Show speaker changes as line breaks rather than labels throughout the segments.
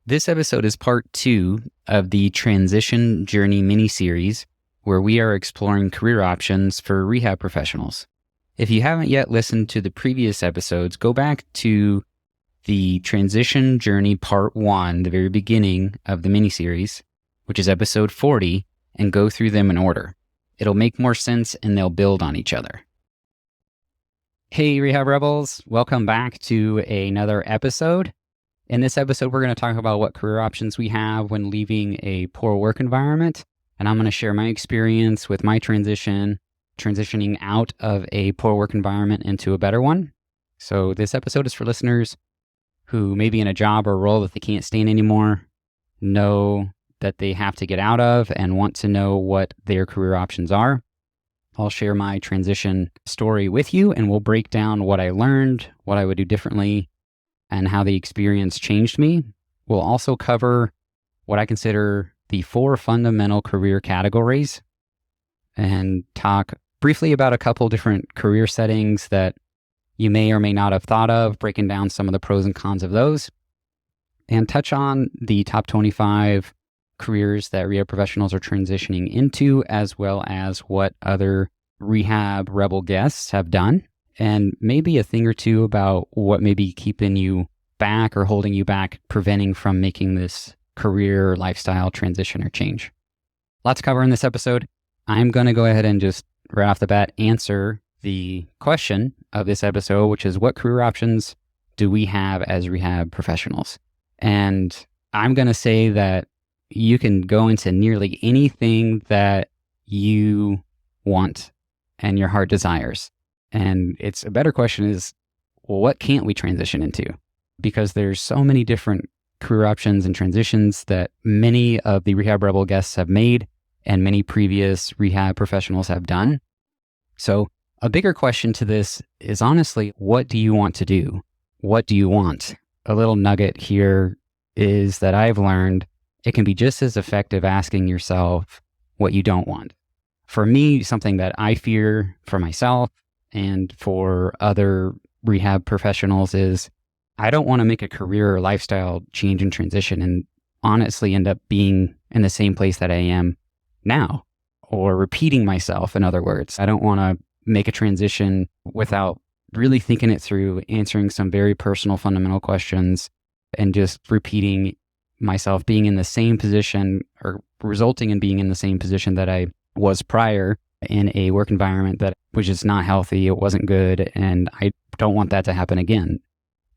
This episode is part 2 of the Transition Journey mini-series, where we are exploring career options for rehab professionals. If you haven't yet listened to the previous episodes, go back to the Transition Journey part 1, the very beginning of the mini-series, which is episode 40, and go through them in order. It'll make more sense and they'll build on each other. Hey, Rehab Rebels, welcome back to another episode. In this episode, we're going to talk about what career options we have when leaving a poor work environment. And I'm going to share my experience with my transitioning out of a poor work environment into a better one. So this episode is for listeners who may be in a job or role that they can't stand anymore, know that they have to get out of, and want to know what their career options are. I'll share my transition story with you, and we'll break down what I learned, what I would do differently, and how the experience changed me. We'll also cover what I consider the 4 fundamental career categories and talk briefly about a couple different career settings that you may or may not have thought of, breaking down some of the pros and cons of those, and touch on the top 25 careers that rehab professionals are transitioning into, as well as what other rehab rebel guests have done, and maybe a thing or two about what may be keeping you back or holding you back, preventing from making this career or lifestyle transition or change. Lots to cover in this episode. I'm going to go ahead and just right off the bat answer the question of this episode, which is what career options do we have as rehab professionals? And I'm going to say that you can go into nearly anything that you want and your heart desires. And it's a better question is, well, what can't we transition into? Because there's so many different career options and transitions that many of the Rehab Rebel guests have made and many previous rehab professionals have done. So a bigger question to this is honestly, what do you want to do? What do you want? A little nugget here is that I've learned it can be just as effective asking yourself what you don't want. For me, something that I fear for myself and for other rehab professionals is I don't want to make a career or lifestyle change and transition and honestly end up being in the same place that I am now, or repeating myself, in other words. I don't want to make a transition without really thinking it through, answering some very personal, fundamental questions, and just repeating myself being in the same position or resulting in being in the same position that I was prior in a work environment that was just not healthy. It wasn't good. And I don't want that to happen again.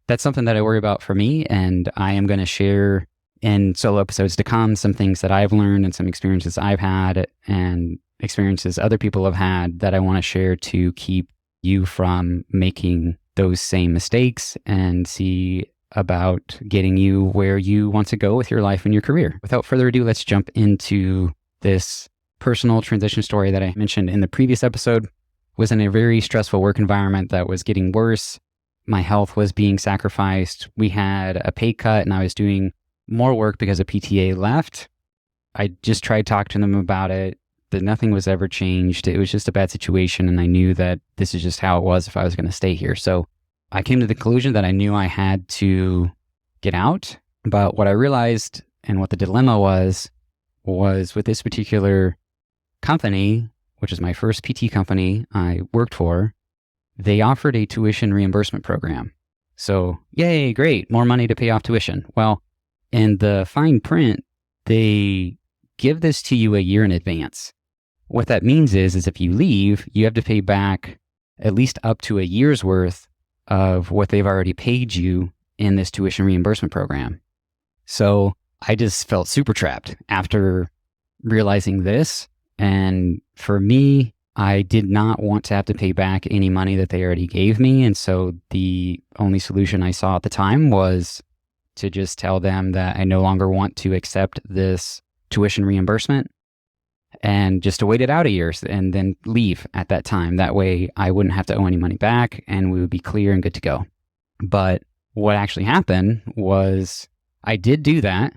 That's something that I worry about for me. And I am going to share in solo episodes to come some things that I've learned and some experiences I've had and experiences other people have had that I want to share to keep you from making those same mistakes and see about getting you where you want to go with your life and your career. Without further ado, let's jump into this personal transition story that I mentioned in the previous episode. Was in a very stressful work environment that was getting worse. My health was being sacrificed. We had a pay cut and I was doing more work because a PTA left. I just tried talking to them about it, but nothing was ever changed. It was just a bad situation and I knew that this is just how it was if I was going to stay here. So I came to the conclusion that I knew I had to get out. But what I realized and what the dilemma was with this particular company, which is my first PT company I worked for, they offered a tuition reimbursement program. So, yay, great, more money to pay off tuition. Well, in the fine print, they give this to you a year in advance. What that means is if you leave, you have to pay back at least up to a year's worth of what they've already paid you in this tuition reimbursement program. So I just felt super trapped after realizing this. And for me, I did not want to have to pay back any money that they already gave me. And so the only solution I saw at the time was to just tell them that I no longer want to accept this tuition reimbursement and just to wait it out a year and then leave at that time. That way I wouldn't have to owe any money back and we would be clear and good to go. But what actually happened was I did do that.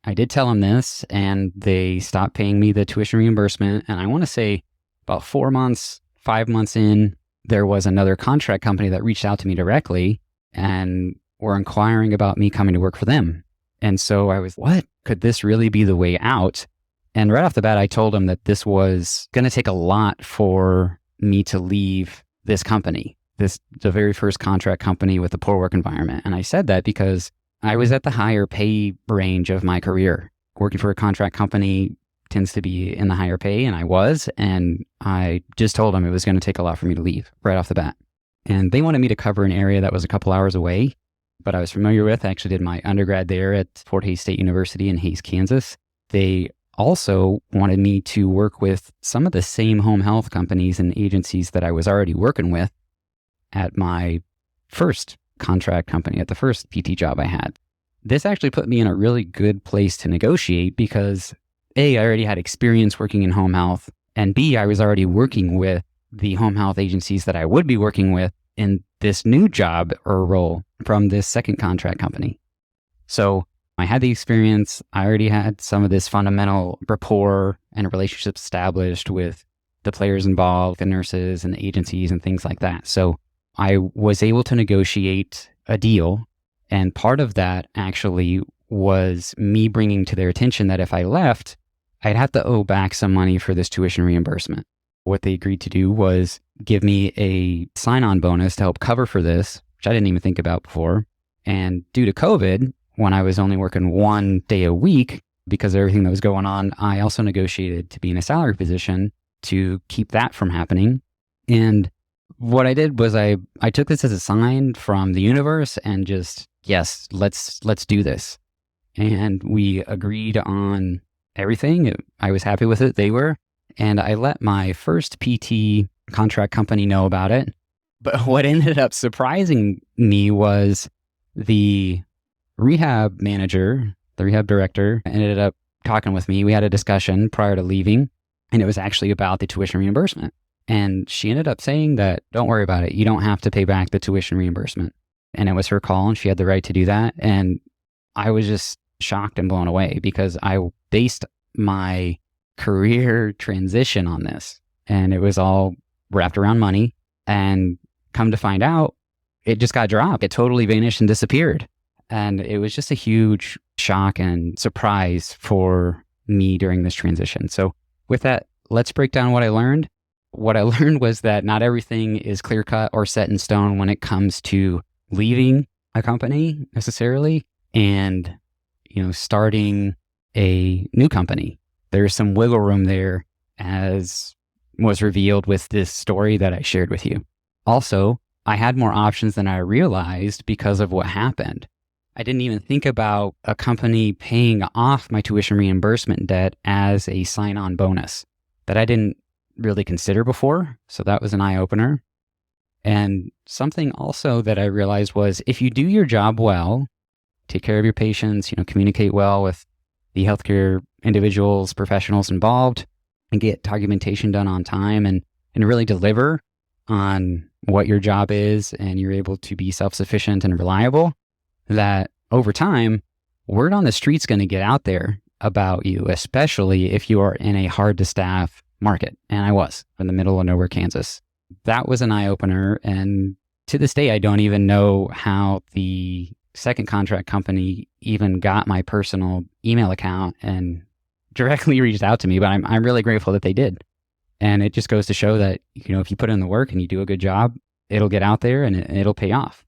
I did tell them this and they stopped paying me the tuition reimbursement. And I want to say about 4 months, 5 months in, there was another contract company that reached out to me directly and were inquiring about me coming to work for them. And so I was, what? Could this really be the way out? And right off the bat, I told him that this was going to take a lot for me to leave this company, the very first contract company with a poor work environment. And I said that because I was at the higher pay range of my career. Working for a contract company tends to be in the higher pay, and I was. And I just told him it was going to take a lot for me to leave right off the bat. And they wanted me to cover an area that was a couple hours away, but I was familiar with. I actually did my undergrad there at Fort Hays State University in Hays, Kansas. They also wanted me to work with some of the same home health companies and agencies that I was already working with at my first contract company, at the first PT job I had. This actually put me in a really good place to negotiate because A, I already had experience working in home health, and B, I was already working with the home health agencies that I would be working with in this new job or role from this second contract company. So I had the experience. I already had some of this fundamental rapport and relationships established with the players involved, the nurses and the agencies and things like that. So I was able to negotiate a deal. And part of that actually was me bringing to their attention that if I left, I'd have to owe back some money for this tuition reimbursement. What they agreed to do was give me a sign-on bonus to help cover for this, which I didn't even think about before. And due to COVID, when I was only working 1 day a week, because of everything that was going on, I also negotiated to be in a salary position to keep that from happening. And what I did was I took this as a sign from the universe and just, yes, let's do this. And we agreed on everything. I was happy with it. They were. And I let my first PT contract company know about it. But what ended up surprising me was the rehab manager, the rehab director, ended up talking with me. We had a discussion prior to leaving, and it was actually about the tuition reimbursement. And she ended up saying that, don't worry about it. You don't have to pay back the tuition reimbursement. And it was her call, and she had the right to do that. And I was just shocked and blown away because I based my career transition on this. And it was all wrapped around money. And come to find out, it just got dropped. It totally vanished and disappeared. And it was just a huge shock and surprise for me during this transition. So with that, let's break down what I learned. What I learned was that not everything is clear cut or set in stone when it comes to leaving a company necessarily and, starting a new company. There's some wiggle room there, as was revealed with this story that I shared with you. Also, I had more options than I realized because of what happened. I didn't even think about a company paying off my tuition reimbursement debt as a sign-on bonus that I didn't really consider before. So that was an eye-opener. And something also that I realized was if you do your job well, take care of your patients, communicate well with the healthcare individuals, professionals involved, and get documentation done on time and really deliver on what your job is, and you're able to be self-sufficient and reliable, that over time, word on the street's going to get out there about you, especially if you are in a hard to staff market. And I was in the middle of nowhere, Kansas. That was an eye-opener. And to this day, I don't even know how the second contract company even got my personal email account and directly reached out to me, but I'm really grateful that they did. And it just goes to show that, if you put in the work and you do a good job, it'll get out there and it'll pay off.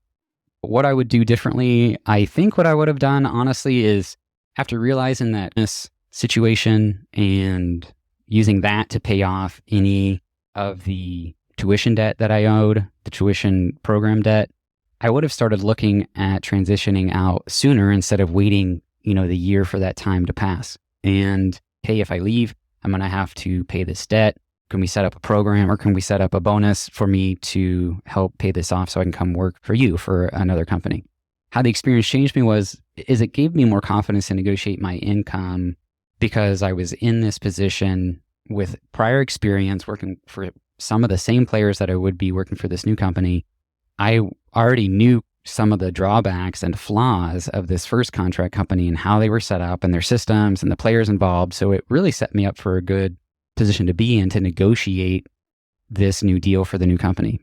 What I would do differently, I think what I would have done, honestly, is after realizing that this situation and using that to pay off any of the tuition debt that I owed, the tuition program debt, I would have started looking at transitioning out sooner instead of waiting, the year for that time to pass. And hey, if I leave, I'm going to have to pay this debt. Can we set up a program or can we set up a bonus for me to help pay this off so I can come work for you for another company? How the experience changed me is it gave me more confidence to negotiate my income because I was in this position with prior experience working for some of the same players that I would be working for this new company. I already knew some of the drawbacks and flaws of this first contract company and how they were set up and their systems and the players involved. So it really set me up for a good position to be in to negotiate this new deal for the new company.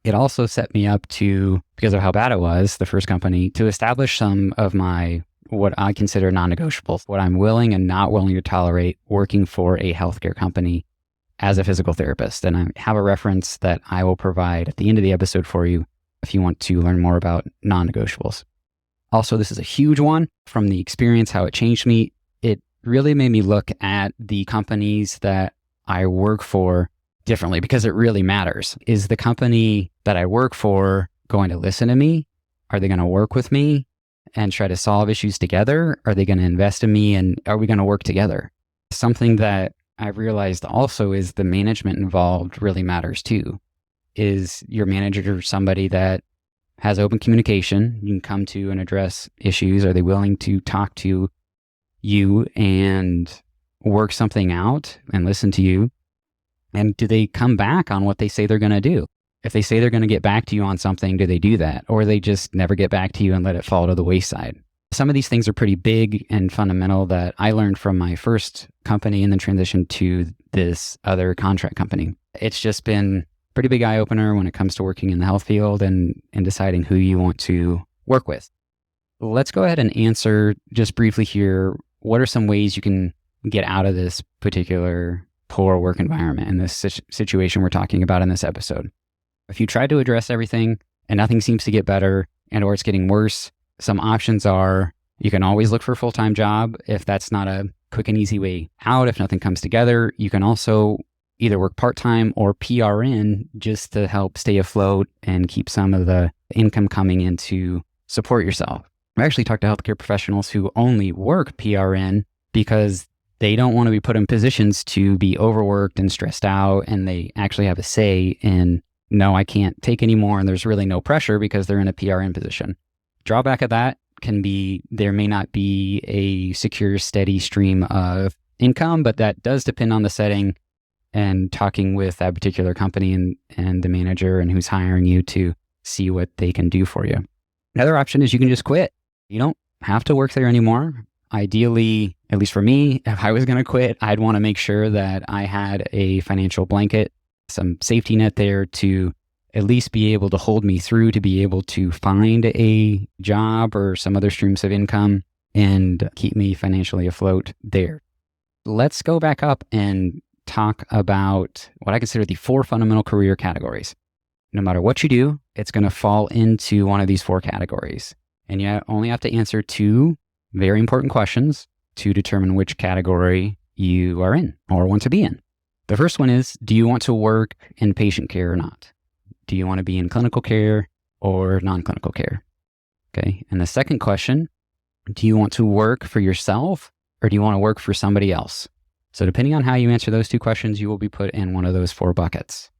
It also set me up to, because of how bad it was, the first company, to establish some of my what I consider non-negotiables, what I'm willing and not willing to tolerate working for a healthcare company as a physical therapist. And I have a reference that I will provide at the end of the episode for you if you want to learn more about non-negotiables. Also, this is a huge one from the experience, how it changed me. It really made me look at the companies that I work for differently because it really matters. Is the company that I work for going to listen to me? Are they going to work with me and try to solve issues together? Are they going to invest in me, and are we going to work together? Something that I've realized also is the management involved really matters too. Is your manager somebody that has open communication you can come to and address issues? Are they willing to talk to you and work something out and listen to you? And do they come back on what they say they're going to do? If they say they're going to get back to you on something, do they do that? Or they just never get back to you and let it fall to the wayside? Some of these things are pretty big and fundamental that I learned from my first company and then transitioned to this other contract company. It's just been a pretty big eye-opener when it comes to working in the health field and deciding who you want to work with. Let's go ahead and answer just briefly here, what are some ways you can get out of this particular poor work environment in this situation we're talking about in this episode? If you try to address everything and nothing seems to get better and or it's getting worse, some options are you can always look for a full-time job if that's not a quick and easy way out. If nothing comes together, you can also either work part-time or PRN just to help stay afloat and keep some of the income coming in to support yourself. I actually talked to healthcare professionals who only work PRN because they don't want to be put in positions to be overworked and stressed out, and they actually have a say in, no, I can't take anymore, and there's really no pressure because they're in a PRN position. Drawback of that can be there may not be a secure, steady stream of income, but that does depend on the setting and talking with that particular company and the manager and who's hiring you to see what they can do for you. Another option is you can just quit. You don't have to work there anymore. Ideally, at least for me, if I was going to quit, I'd want to make sure that I had a financial blanket, some safety net there to at least be able to hold me through, to be able to find a job or some other streams of income and keep me financially afloat there. Let's go back up and talk about what I consider the 4 fundamental career categories. No matter what you do, it's going to fall into one of these 4 categories. And you only have to answer 2 very important questions to determine which category you are in or want to be in. The first one is, do you want to work in patient care or not? Do you want to be in clinical care or non-clinical care? Okay. And the second question, do you want to work for yourself or do you want to work for somebody else? So depending on how you answer those 2 questions, you will be put in one of those 4 buckets.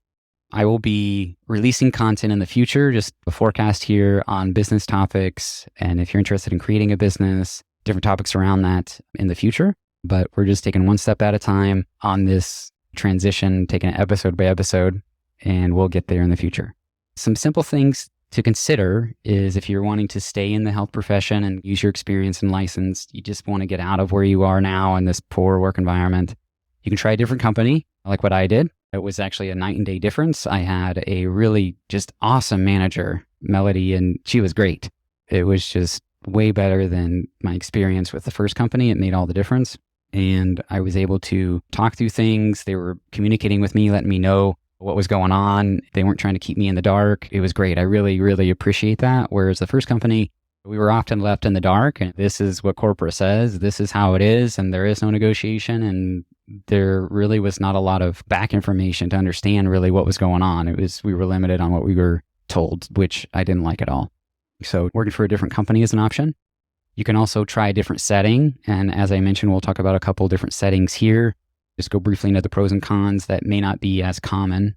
I will be releasing content in the future, just a forecast here on business topics. And if you're interested in creating a business, different topics around that in the future. But we're just taking one step at a time on this transition, taking it episode by episode, and we'll get there in the future. Some simple things to consider is if you're wanting to stay in the health profession and use your experience and license, you just want to get out of where you are now in this poor work environment, you can try a different company like what I did. It was actually a night and day difference. I had a really just awesome manager, Melody, and she was great. It was just way better than my experience with the first company. It made all the difference. And I was able to talk through things. They were communicating with me, letting me know what was going on. They weren't trying to keep me in the dark. It was great. I really, really appreciate that. Whereas the first company, we were often left in the dark. And this is what corporate says. This is how it is. And there is no negotiation. And there really was not a lot of back information to understand really what was going on. We were limited on what we were told, which I didn't like at all. So working for a different company is an option. You can also try a different setting. And as I mentioned, we'll talk about a couple different settings here. Just go briefly into the pros and cons that may not be as common.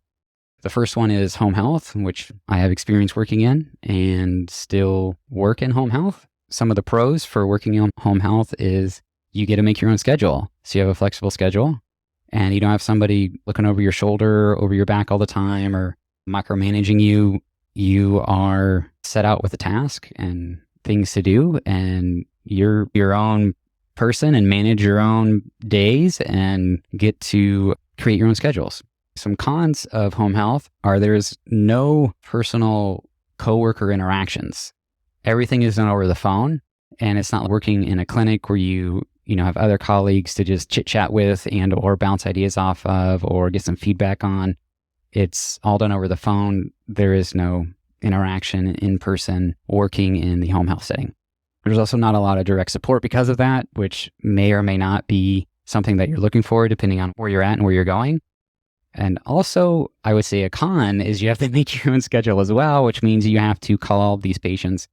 The first one is home health, which I have experience working in and still work in home health. Some of the pros for working in home health is you get to make your own schedule. So you have a flexible schedule and you don't have somebody looking over your shoulder, over your back all the time or micromanaging you. You are set out with a task and things to do, and you're your own person and manage your own days and get to create your own schedules. Some cons of home health are there's no personal coworker interactions. Everything is done over the phone. And it's not working in a clinic where you have other colleagues to just chit chat with and or bounce ideas off of or get some feedback on. It's all done over the phone. There is no interaction in person working in the home health setting. There's also not a lot of direct support because of that, which may or may not be something that you're looking for depending on where you're at and where you're going. And also, I would say a con is you have to make your own schedule as well, which means you have to call these patients,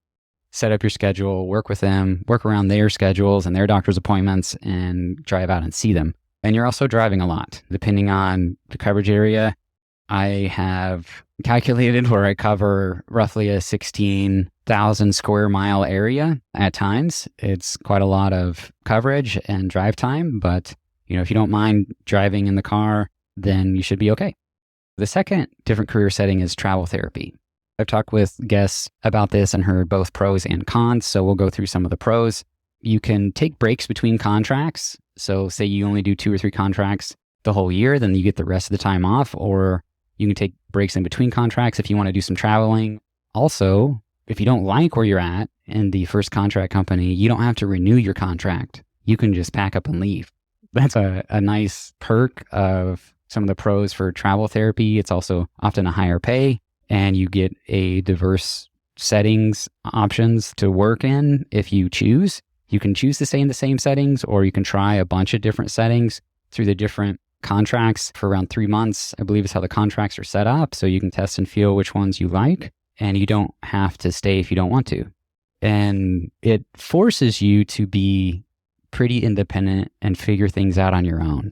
set up your schedule, work with them, work around their schedules and their doctor's appointments, and drive out and see them. And you're also driving a lot. Depending on the coverage area, I have calculated where I cover roughly a 16,000 square mile area at times. It's quite a lot of coverage and drive time, but if you don't mind driving in the car, then you should be okay. The second different career setting is travel therapy. I've talked with guests about this and heard both pros and cons, so we'll go through some of the pros. You can take breaks between contracts. So say you only do 2 or 3 contracts the whole year, then you get the rest of the time off, or you can take breaks in between contracts if you want to do some traveling. Also, if you don't like where you're at in the first contract company, you don't have to renew your contract. You can just pack up and leave. That's a nice perk of some of the pros for travel therapy. It's also often a higher pay, and you get a diverse settings options to work in if you choose. You can choose to stay in the same settings, or you can try a bunch of different settings through the different contracts for around 3 months, I believe is how the contracts are set up. So you can test and feel which ones you like, and you don't have to stay if you don't want to. And it forces you to be pretty independent and figure things out on your own.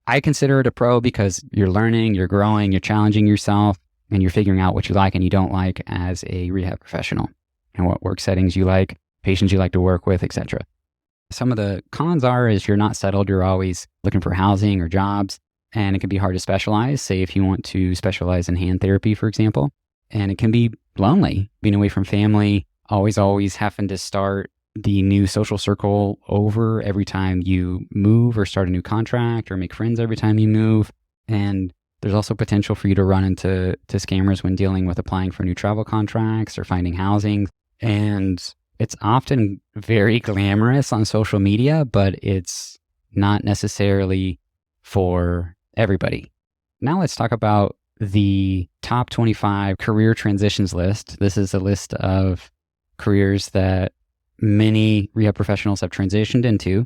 I consider it a pro because you're learning, you're growing, you're challenging yourself, and you're figuring out what you like and you don't like as a rehab professional and what work settings you like, patients you like to work with, etc. Some of the cons is you're not settled. You're always looking for housing or jobs, and it can be hard to specialize. Say if you want to specialize in hand therapy, for example, and it can be lonely being away from family, always having to start the new social circle over every time you move or start a new contract or make friends every time you move. And there's also potential for you to run into scammers when dealing with applying for new travel contracts or finding housing. And it's often very glamorous on social media, but it's not necessarily for everybody. Now let's talk about the top 25 career transitions list. This is a list of careers that many rehab professionals have transitioned into.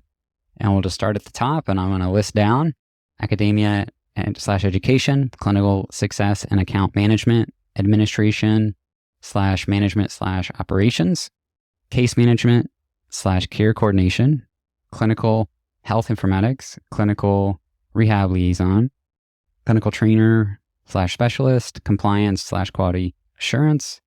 And we'll just start at the top, and I'm going to list down academia / education, clinical success and account management, administration / management / operations, case management / care coordination, clinical health informatics, clinical rehab liaison, clinical trainer / specialist, compliance / quality assurance,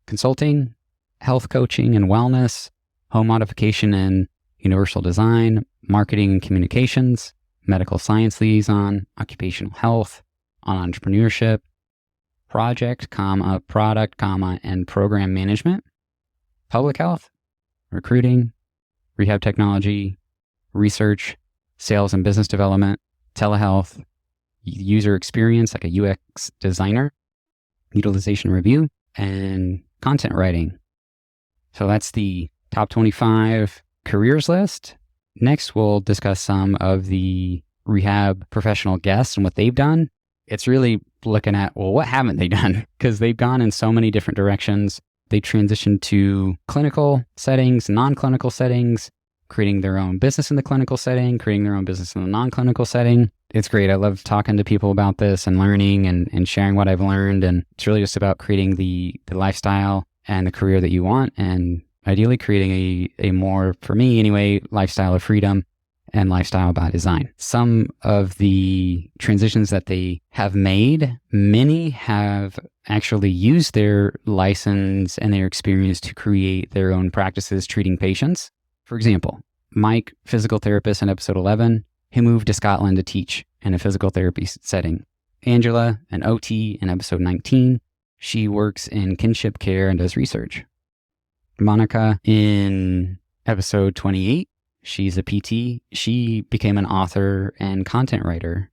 consulting, health coaching and wellness, home modification and universal design, marketing and communications, medical science liaison, occupational health, on entrepreneurship, project, product, and program management, public health, recruiting, rehab technology, research, sales and business development, telehealth, user experience like a UX designer, utilization review, and content writing. So that's the top 25 careers list. Next, we'll discuss some of the rehab professional guests and what they've done. It's really looking at, well, what haven't they done? Because they've gone in so many different directions. They transitioned to clinical settings, non-clinical settings, creating their own business in the clinical setting, creating their own business in the non-clinical setting. It's great. I love talking to people about this and learning and sharing what I've learned. And it's really just about creating the lifestyle and the career that you want, and ideally creating a more, for me anyway, lifestyle of freedom and lifestyle by design. Some of the transitions that they have made, many have actually used their license and their experience to create their own practices treating patients. For example, Mike, physical therapist in episode 11, he moved to Scotland to teach in a physical therapy setting. Angela, an OT in episode 19, she works in kinship care and does research. Monica in episode 28, she's a PT. She became an author and content writer.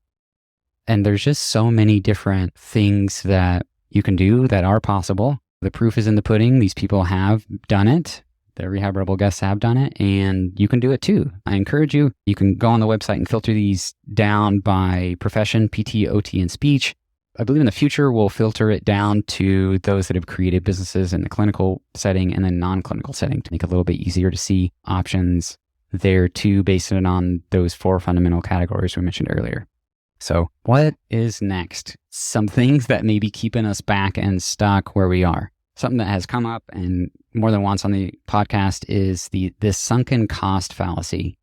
And there's just so many different things that you can do that are possible. The proof is in the pudding. These people have done it. The Rehab Rebel guests have done it, and you can do it too. I encourage you. You can go on the website and filter these down by profession, PT, OT, and speech. I believe in the future, we'll filter it down to those that have created businesses in the clinical setting and then non-clinical setting to make it a little bit easier to see options there too, based on those 4 fundamental categories we mentioned earlier. So what is next? Some things that may be keeping us back and stuck where we are. Something that has come up and more than once on the podcast is this sunken cost fallacy.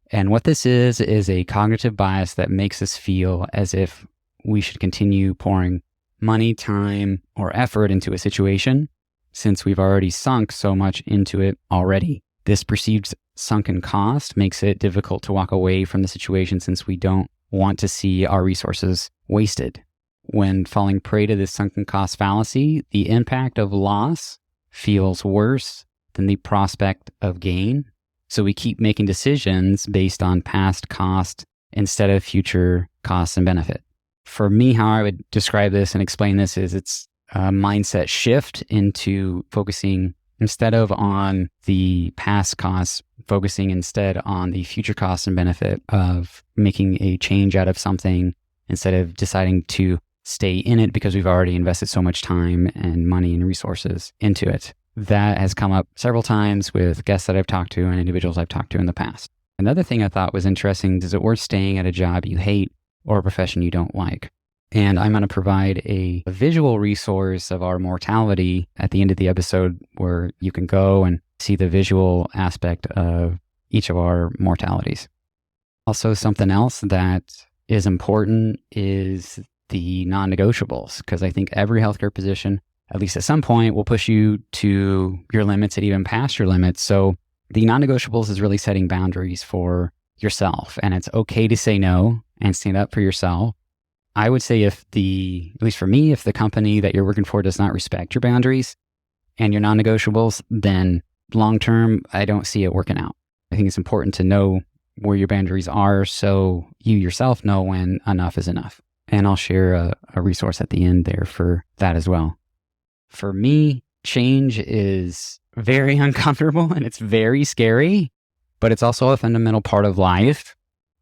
And what this is a cognitive bias that makes us feel as if we should continue pouring money, time, or effort into a situation since we've already sunk so much into it already. This perceived sunken cost makes it difficult to walk away from the situation since we don't want to see our resources wasted. When falling prey to this sunken cost fallacy, the impact of loss feels worse than the prospect of gain. So we keep making decisions based on past cost instead of future costs and benefit. For me, how I would describe this and explain this is it's a mindset shift into focusing instead of on the past costs, focusing instead on the future costs and benefit of making a change out of something instead of deciding to stay in it because we've already invested so much time and money and resources into it. That has come up several times with guests that I've talked to and individuals I've talked to in the past. Another thing I thought was interesting, is it worth staying at a job you hate or a profession you don't like? And I'm going to provide a visual resource of our mortality at the end of the episode where you can go and see the visual aspect of each of our mortalities. Also, something else that is important is the non-negotiables, because I think every healthcare position, at least at some point, will push you to your limits and even past your limits. So the non-negotiables is really setting boundaries for yourself. And it's okay to say no and stand up for yourself. I would say at least for me, if the company that you're working for does not respect your boundaries and your non-negotiables, then long-term, I don't see it working out. I think it's important to know where your boundaries are so you yourself know when enough is enough. And I'll share a resource at the end there for that as well. For me, change is very uncomfortable and it's very scary, but it's also a fundamental part of life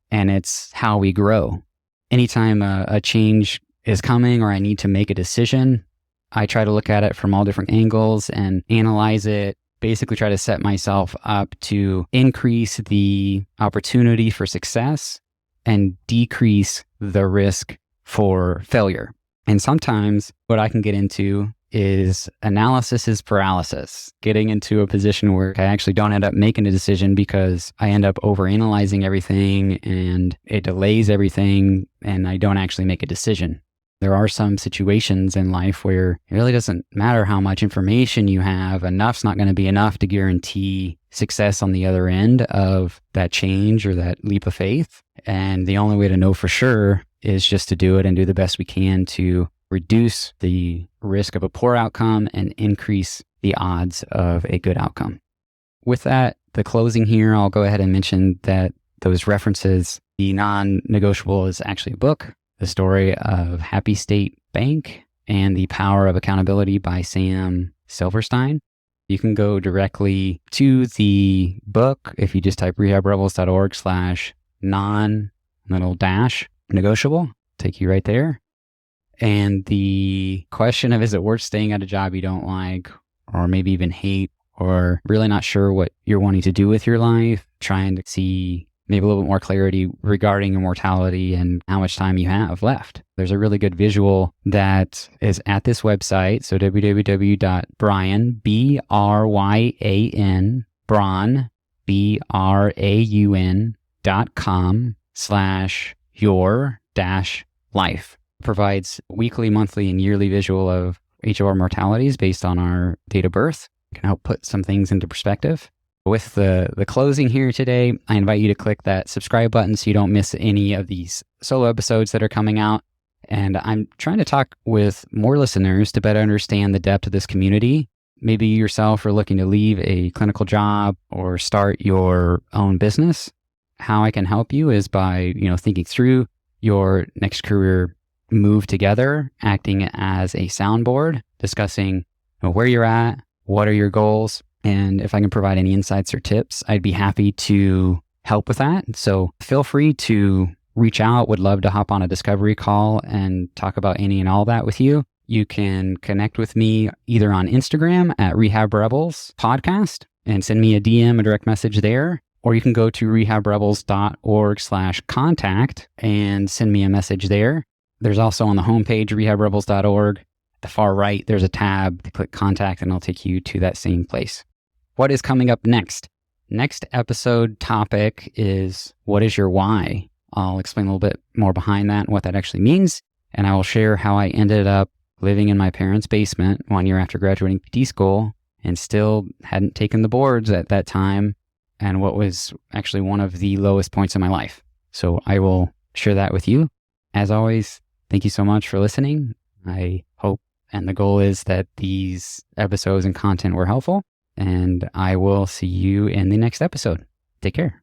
and it's how we grow. Anytime a change is coming or I need to make a decision, I try to look at it from all different angles and analyze it, basically try to set myself up to increase the opportunity for success and decrease the risk for failure. And sometimes what I can get into is analysis is paralysis, getting into a position where I actually don't end up making a decision because I end up overanalyzing everything and it delays everything and I don't actually make a decision. There are some situations in life where it really doesn't matter how much information you have, enough's not going to be enough to guarantee success on the other end of that change or that leap of faith. And the only way to know for sure is just to do it and do the best we can to reduce the risk of a poor outcome and increase the odds of a good outcome. With that, the closing here, I'll go ahead and mention that those references, the non-negotiable is actually a book, The Story of Happy State Bank and The Power of Accountability by Sam Silverstein. You can go directly to the book if you just type rehabrebels.org/non-negotiable, take you right there. And the question of is it worth staying at a job you don't like or maybe even hate or really not sure what you're wanting to do with your life, trying to see maybe a little bit more clarity regarding your mortality and how much time you have left. There's a really good visual that is at this website. So www.braun, braun.com/your-life. Provides weekly, monthly, and yearly visual of each of our mortalities based on our date of birth. Can help put some things into perspective. With the closing here today, I invite you to click that subscribe button so you don't miss any of these solo episodes that are coming out. And I'm trying to talk with more listeners to better understand the depth of this community. Maybe you yourself are looking to leave a clinical job or start your own business. How I can help you is by, thinking through your next career move together, acting as a soundboard, discussing where you're at, what are your goals, And if I can provide any insights or tips, I'd be happy to help with that. So feel free to reach out. Would love to hop on a discovery call and talk about any and all that with you. You can connect with me either on Instagram at Rehab Rebels Podcast and send me a DM, a direct message there, or you can go to rehabrebels.org/contact and send me a message there. There's also on the homepage, rehabrebels.org, at the far right, there's a tab, click contact, and it'll take you to that same place. What is coming up next? Next episode topic is, what is your why? I'll explain a little bit more behind that and what that actually means. And I will share how I ended up living in my parents' basement 1 year after graduating PT school and still hadn't taken the boards at that time, and what was actually one of the lowest points in my life. So I will share that with you. As always, thank you so much for listening. I hope, and the goal is that these episodes and content were helpful, and I will see you in the next episode. Take care.